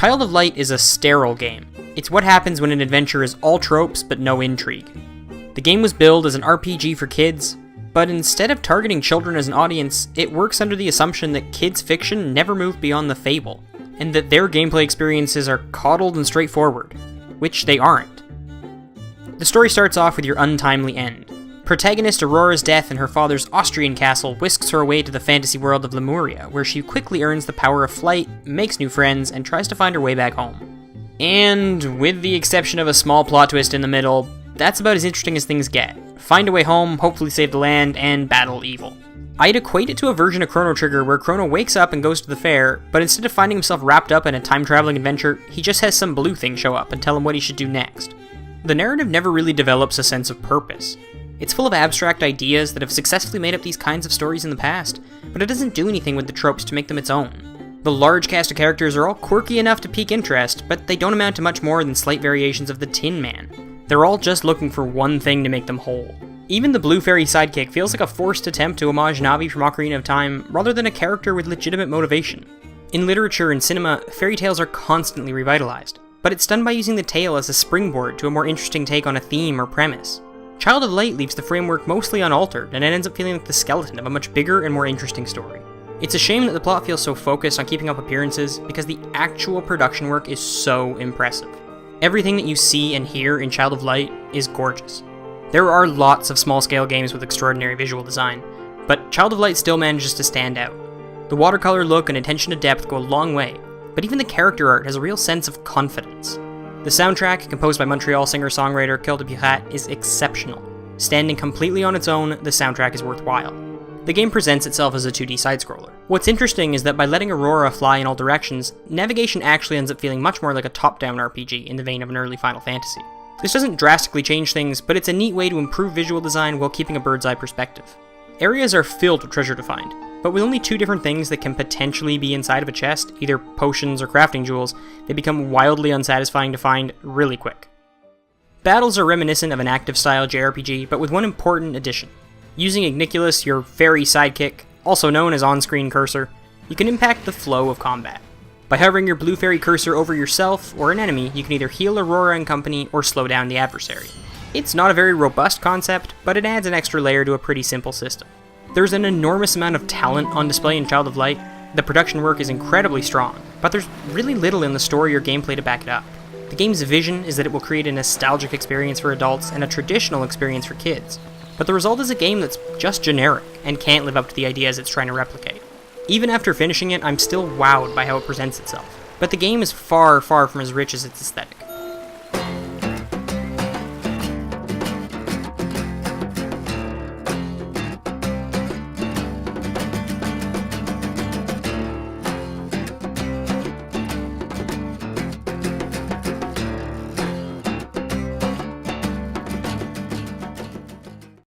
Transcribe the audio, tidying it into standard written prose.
Child of Light is a sterile game. It's what happens when an adventure is all tropes but no intrigue. The game was billed as an RPG for kids, but instead of targeting children as an audience, it works under the assumption that kids' fiction never moved beyond the fable, and that their gameplay experiences are coddled and straightforward, which they aren't. The story starts off with your untimely end. Protagonist Aurora's death in her father's Austrian castle whisks her away to the fantasy world of Lemuria, where she quickly earns the power of flight, makes new friends, and tries to find her way back home. And with the exception of a small plot twist in the middle, that's about as interesting as things get. Find a way home, hopefully save the land, and battle evil. I'd equate it to a version of Chrono Trigger where Crono wakes up and goes to the fair, but instead of finding himself wrapped up in a time-traveling adventure, he just has some blue thing show up and tell him what he should do next. The narrative never really develops a sense of purpose. It's full of abstract ideas that have successfully made up these kinds of stories in the past, but it doesn't do anything with the tropes to make them its own. The large cast of characters are all quirky enough to pique interest, but they don't amount to much more than slight variations of the Tin Man. They're all just looking for one thing to make them whole. Even the Blue Fairy sidekick feels like a forced attempt to homage Navi from Ocarina of Time, rather than a character with legitimate motivation. In literature and cinema, fairy tales are constantly revitalized, but it's done by using the tale as a springboard to a more interesting take on a theme or premise. Child of Light leaves the framework mostly unaltered, and it ends up feeling like the skeleton of a much bigger and more interesting story. It's a shame that the plot feels so focused on keeping up appearances, because the actual production work is so impressive. Everything that you see and hear in Child of Light is gorgeous. There are lots of small-scale games with extraordinary visual design, but Child of Light still manages to stand out. The watercolor look and attention to depth go a long way, but even the character art has a real sense of confidence. The soundtrack, composed by Montreal singer-songwriter Cœur de Pirate, is exceptional. Standing completely on its own, the soundtrack is worthwhile. The game presents itself as a 2D side-scroller. What's interesting is that by letting Aurora fly in all directions, navigation actually ends up feeling much more like a top-down RPG in the vein of an early Final Fantasy. This doesn't drastically change things, but it's a neat way to improve visual design while keeping a bird's-eye perspective. Areas are filled with treasure to find, but with only two different things that can potentially be inside of a chest, either potions or crafting jewels, they become wildly unsatisfying to find really quick. Battles are reminiscent of an active-style JRPG, but with one important addition. Using Igniculus, your fairy sidekick, also known as on-screen cursor, you can impact the flow of combat. By hovering your blue fairy cursor over yourself or an enemy, you can either heal Aurora and company or slow down the adversary. It's not a very robust concept, but it adds an extra layer to a pretty simple system. There's an enormous amount of talent on display in Child of Light. The production work is incredibly strong, but there's really little in the story or gameplay to back it up. The game's vision is that it will create a nostalgic experience for adults and a traditional experience for kids, but the result is a game that's just generic and can't live up to the ideas it's trying to replicate. Even after finishing it, I'm still wowed by how it presents itself, but the game is far, far from as rich as its aesthetic.